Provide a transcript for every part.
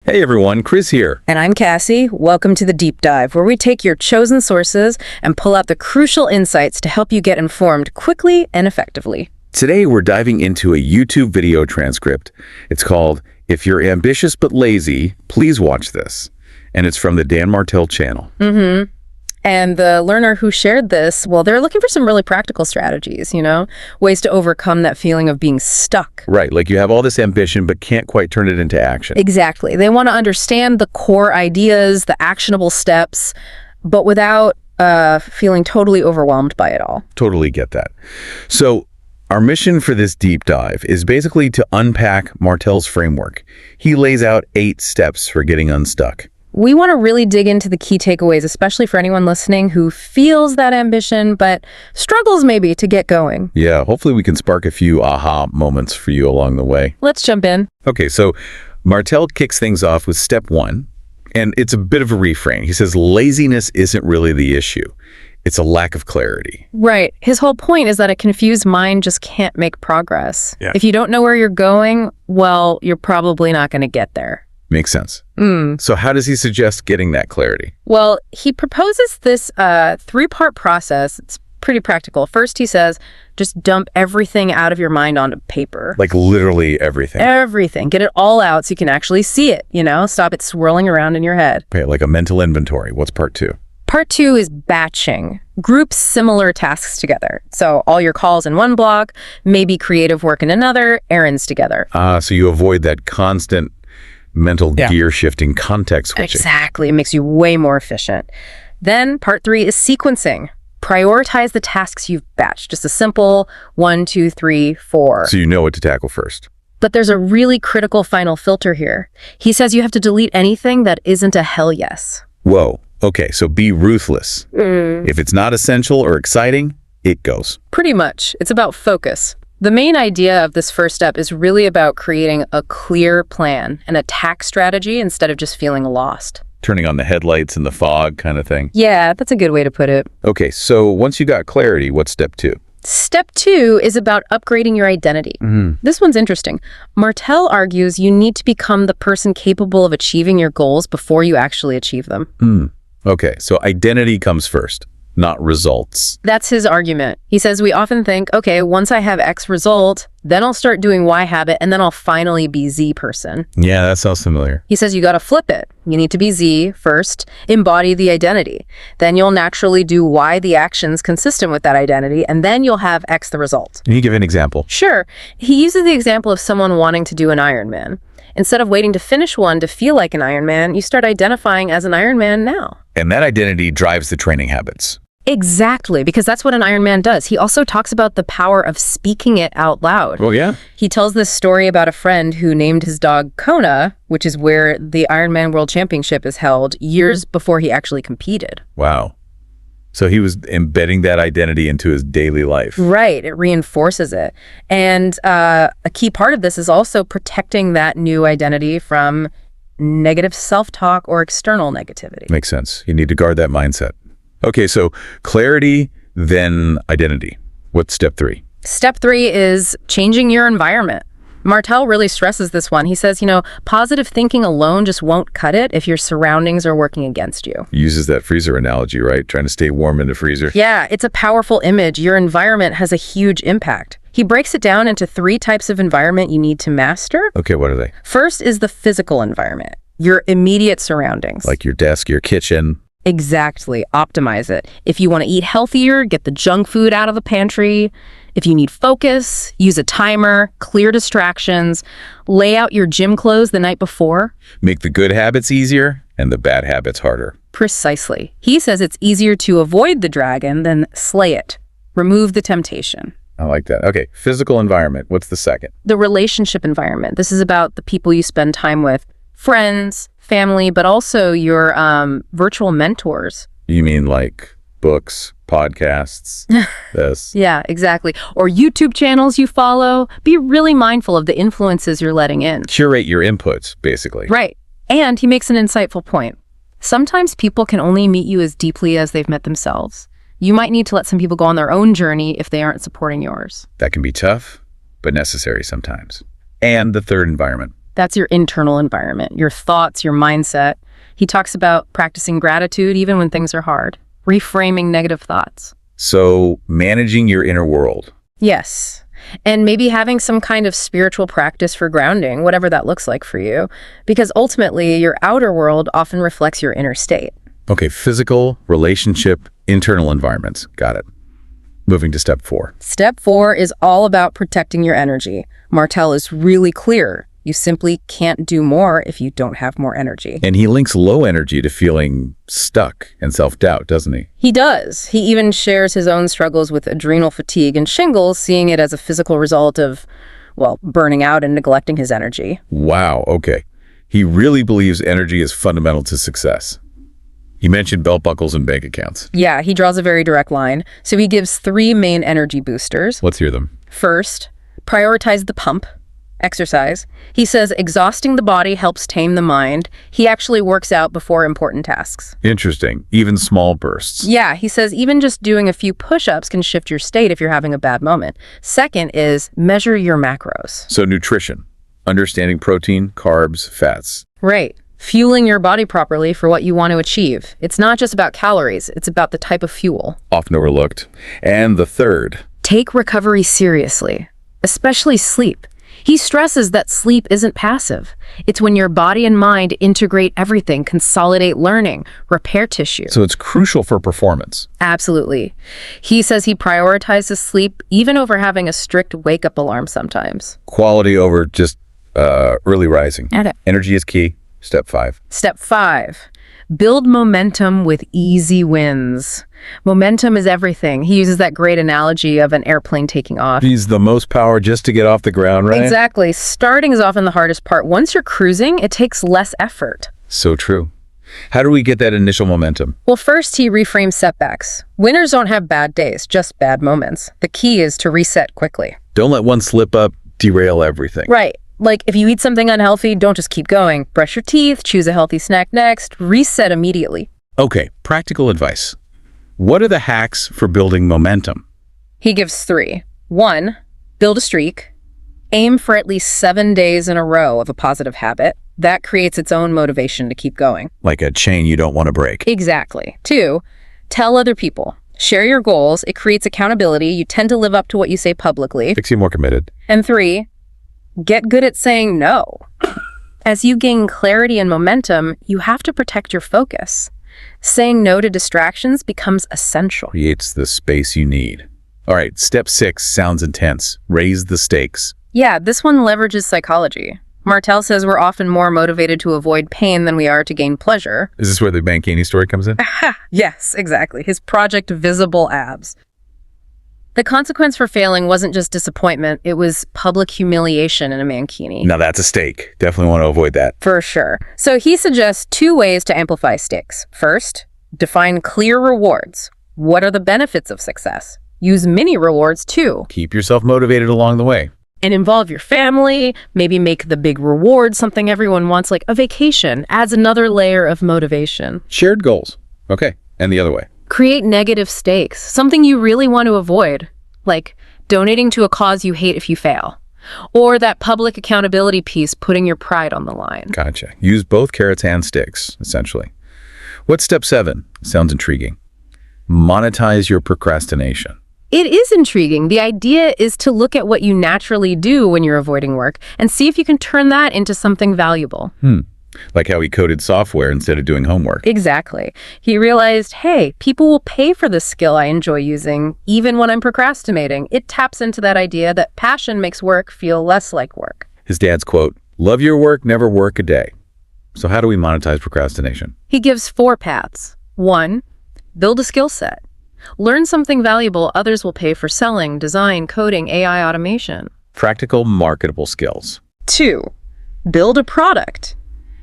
Hey everyone, Chris here. And I'm Cassie. Welcome to the Deep Dive, where we take your chosen sources and pull out the crucial insights to help you get informed quickly and effectively. Today we're diving into a YouTube video transcript. It's called, "If You're Ambitious But Lazy, Please Watch This." And it's from the Dan Martell channel. And the learner who shared this, well, they're looking for some really practical strategies, ways to overcome that feeling of being stuck. Right, like you have all this ambition but can't quite turn it into action. Exactly. They want to understand the core ideas, the actionable steps, but without feeling totally overwhelmed by it all. Totally get that. So our mission for this deep dive is basically to unpack Martell's framework. He lays out 8 steps for getting unstuck. We want to really dig into the key takeaways, especially for anyone listening who feels that ambition, but struggles maybe to get going. Yeah, hopefully we can spark a few aha moments for you along the way. Let's jump in. Okay, so Martell kicks things off with step 1, and it's a bit of a refrain. He says laziness isn't really the issue. It's a lack of clarity. Right. His whole point is that a confused mind just can't make progress. Yeah. If you don't know where you're going, well, you're probably not going to get there. Makes sense. So how does he suggest getting that clarity? Well, he proposes this 3-part process. It's pretty practical. First, he says, just dump everything out of your mind onto paper. Like literally everything. Everything. Get it all out so you can actually see it, Stop it swirling around in your head. Okay, like a mental inventory. What's part 2? Part 2 is batching. Group similar tasks together. So all your calls in one block, maybe creative work in another, errands together. So you avoid that constant mental gear shifting, context switching. Exactly. It makes you way more efficient. Then part 3 is sequencing. Prioritize the tasks you've batched. Just a simple 1, 2, 3, 4. So you know what to tackle first. But there's a really critical final filter here. He says you have to delete anything that isn't a hell yes. Whoa. Okay, so be ruthless. If it's not essential or exciting, it goes. Pretty much. It's about focus. The main idea of this first step is really about creating a clear plan, an attack strategy, instead of just feeling lost. Turning on the headlights in the fog kind of thing. Yeah, that's a good way to put it. Okay, so once you got clarity, what's step 2? Step 2 is about upgrading your identity. This one's interesting. Martell argues you need to become the person capable of achieving your goals before you actually achieve them. Okay, so identity comes first, not results. That's his argument. He says we often think, okay, once I have X result, then I'll start doing Y habit, and then I'll finally be Z person. Yeah, that sounds familiar. He says you got to flip it. You need to be Z first, embody the identity. Then you'll naturally do Y the actions consistent with that identity, and then you'll have X the result. Can you give an example? Sure. He uses the example of someone wanting to do an Ironman. Instead of waiting to finish one to feel like an Ironman, you start identifying as an Ironman now. And that identity drives the training habits. Exactly, because that's what an Ironman does. He also talks about the power of speaking it out loud. Well, yeah. He tells this story about a friend who named his dog Kona, which is where the Ironman World Championship is held, years before he actually competed. Wow. So he was embedding that identity into his daily life. Right. It reinforces it. And a key part of this is also protecting that new identity from negative self-talk or external negativity. Makes sense. You need to guard that mindset. Okay, so clarity, then identity. What's step 3? Step 3 is changing your environment. Martell really stresses this one. He says, positive thinking alone just won't cut it if your surroundings are working against you. He uses that freezer analogy, right? Trying to stay warm in the freezer. Yeah, it's a powerful image. Your environment has a huge impact. He breaks it down into 3 types of environment you need to master. Okay, what are they? First is the physical environment, your immediate surroundings. Like your desk, your kitchen. Exactly. Optimize it. If you want to eat healthier, get the junk food out of the pantry. If you need focus, use a timer, clear distractions, lay out your gym clothes the night before. Make the good habits easier and the bad habits harder. Precisely. He says it's easier to avoid the dragon than slay it. Remove the temptation. I like that. Okay, physical environment. What's the second? The relationship environment. This is about the people you spend time with, friends, family, but also your virtual mentors. You mean like books, podcasts, this? Yeah, exactly. Or YouTube channels you follow. Be really mindful of the influences you're letting in. Curate your inputs, basically. Right. And he makes an insightful point. Sometimes people can only meet you as deeply as they've met themselves. You might need to let some people go on their own journey if they aren't supporting yours. That can be tough, but necessary sometimes. And the third environment. That's your internal environment, your thoughts, your mindset. He talks about practicing gratitude even when things are hard, reframing negative thoughts. So, managing your inner world. Yes. And maybe having some kind of spiritual practice for grounding, whatever that looks like for you, because ultimately your outer world often reflects your inner state. Okay, physical, relationship, internal environments. Got it. Moving to step 4. Step 4 is all about protecting your energy. Martell is really clear. You simply can't do more if you don't have more energy. And he links low energy to feeling stuck and self-doubt, doesn't he? He does. He even shares his own struggles with adrenal fatigue and shingles, seeing it as a physical result of, well, burning out and neglecting his energy. Wow, okay. He really believes energy is fundamental to success. You mentioned belt buckles and bank accounts. Yeah, he draws a very direct line. So he gives 3 main energy boosters. Let's hear them. First, prioritize the pump. Exercise. He says exhausting the body helps tame the mind. He actually works out before important tasks. Interesting. Even small bursts. Yeah, he says even just doing a few push-ups can shift your state if you're having a bad moment. Second is measure your macros. So nutrition. Understanding protein, carbs, fats. Right. Fueling your body properly for what you want to achieve. It's not just about calories, it's about the type of fuel. Often overlooked. And the third. Take recovery seriously, especially sleep. He stresses that sleep isn't passive. It's when your body and mind integrate everything, consolidate learning, repair tissue. So it's crucial for performance. Absolutely. He says he prioritizes sleep even over having a strict wake-up alarm sometimes. Quality over just early rising. Got it. Energy is key. Step 5. Step 5. Build momentum with easy wins. Momentum is everything. He uses that great analogy of an airplane taking off. Needs the most power just to get off the ground, right? Exactly. Starting is often the hardest part. Once you're cruising, it takes less effort. So true. How do we get that initial momentum? Well, first, he reframes setbacks. Winners don't have bad days, just bad moments. The key is to reset quickly. Don't let one slip up derail everything. Right. Like, if you eat something unhealthy, don't just keep going. Brush your teeth, choose a healthy snack next, reset immediately. Okay, practical advice. What are the hacks for building momentum? He gives 3. 1, build a streak. Aim for at least 7 days in a row of a positive habit. That creates its own motivation to keep going. Like a chain you don't want to break. Exactly. 2, tell other people. Share your goals. It creates accountability. You tend to live up to what you say publicly. Makes you more committed. And 3, get good at saying no. As you gain clarity and momentum, you have to protect your focus. Saying no to distractions becomes essential. Creates the space you need. All right, step 6 sounds intense. Raise the stakes. Yeah, this one leverages psychology. Martell says we're often more motivated to avoid pain than we are to gain pleasure. Is this where the Mankini story comes in? Yes, exactly. His project Visible Abs. The consequence for failing wasn't just disappointment, it was public humiliation in a mankini. Now that's a stake. Definitely want to avoid that. For sure. So he suggests 2 ways to amplify stakes. First, define clear rewards. What are the benefits of success? Use mini rewards too. Keep yourself motivated along the way. And involve your family, maybe make the big reward something everyone wants, like a vacation, adds another layer of motivation. Shared goals. Okay, and the other way. Create negative stakes, something you really want to avoid, like donating to a cause you hate if you fail, or that public accountability piece, putting your pride on the line. Gotcha. Use both carrots and sticks, essentially. What's step 7? Sounds intriguing. Monetize your procrastination. It is intriguing. The idea is to look at what you naturally do when you're avoiding work and see if you can turn that into something valuable. Like how he coded software instead of doing homework. Exactly. He realized, hey, people will pay for this skill I enjoy using, even when I'm procrastinating. It taps into that idea that passion makes work feel less like work. His dad's quote, "Love your work, never work a day." So how do we monetize procrastination? He gives 4 paths. 1, build a skill set. Learn something valuable others will pay for selling, design, coding, AI automation. Practical, marketable skills. 2, build a product.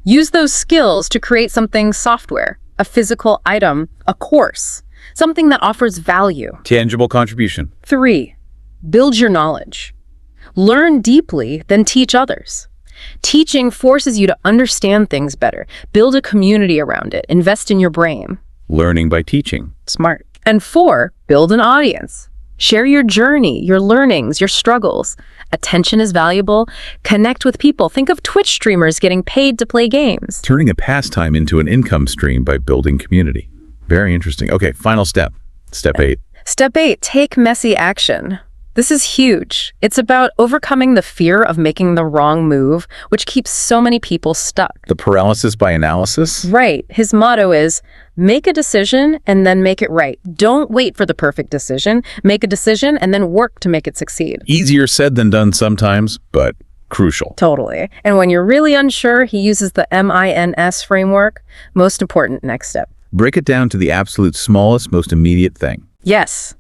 Use those skills to create something software, a physical item, a course, something that offers value. Tangible contribution. 3, build your knowledge. Learn deeply, then teach others. Teaching forces you to understand things better, build a community around it, invest in your brain. Learning by teaching. Smart. And 4, build an audience. Share your journey, your learnings, your struggles. Attention is valuable. Connect with people. Think of Twitch streamers getting paid to play games. Turning a pastime into an income stream by building community. Very interesting. Okay, final step. Step 8. Step 8, take messy action. This is huge. It's about overcoming the fear of making the wrong move, which keeps so many people stuck. The paralysis by analysis? Right. His motto is, make a decision and then make it right. Don't wait for the perfect decision. Make a decision and then work to make it succeed. Easier said than done sometimes, but crucial. Totally. And when you're really unsure, he uses the MINS framework. Most important next step. Break it down to the absolute smallest, most immediate thing. Yes.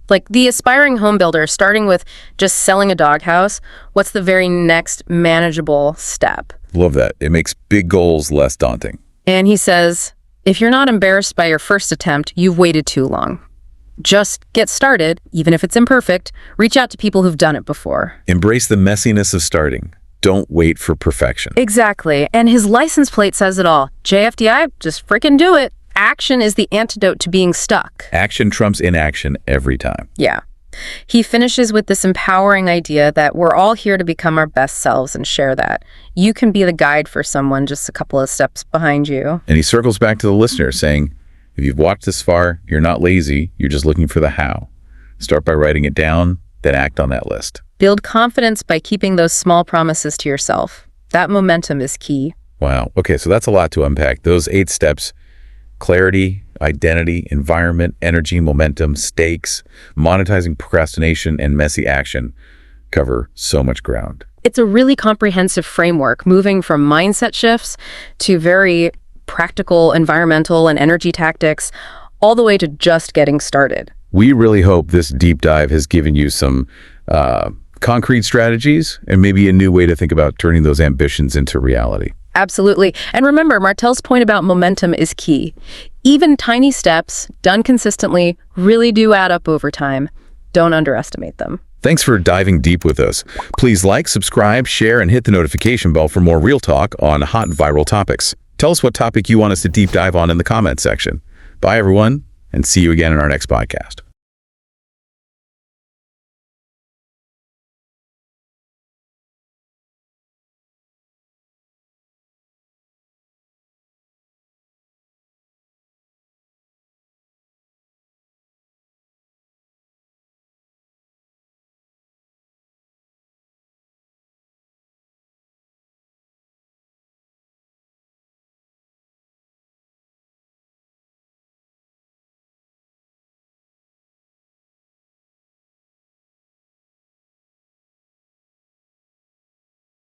Like the aspiring home builder, starting with just selling a doghouse, what's the very next manageable step? Love that. It makes big goals less daunting. And he says, if you're not embarrassed by your first attempt, you've waited too long. Just get started, even if it's imperfect. Reach out to people who've done it before. Embrace the messiness of starting. Don't wait for perfection. Exactly. And his license plate says it all. JFDI, just freaking do it. Action is the antidote to being stuck. Action trumps inaction every time. Yeah. He finishes with this empowering idea that we're all here to become our best selves and share that. You can be the guide for someone just a couple of steps behind you. And he circles back to the listener saying, if you've watched this far, you're not lazy, you're just looking for the how. Start by writing it down, then act on that list. Build confidence by keeping those small promises to yourself. That momentum is key. Wow. Okay, so that's a lot to unpack. Those 8 steps: clarity, identity, environment, energy, momentum, stakes, monetizing procrastination, and messy action cover so much ground. It's a really comprehensive framework, moving from mindset shifts to very practical environmental and energy tactics, all the way to just getting started. We really hope this deep dive has given you some concrete strategies and maybe a new way to think about turning those ambitions into reality. Absolutely. And remember, Martell's point about momentum is key. Even tiny steps, done consistently, really do add up over time. Don't underestimate them. Thanks for diving deep with us. Please like, subscribe, share, and hit the notification bell for more real talk on hot viral topics. Tell us what topic you want us to deep dive on in the comments section. Bye, everyone, and see you again in our next podcast.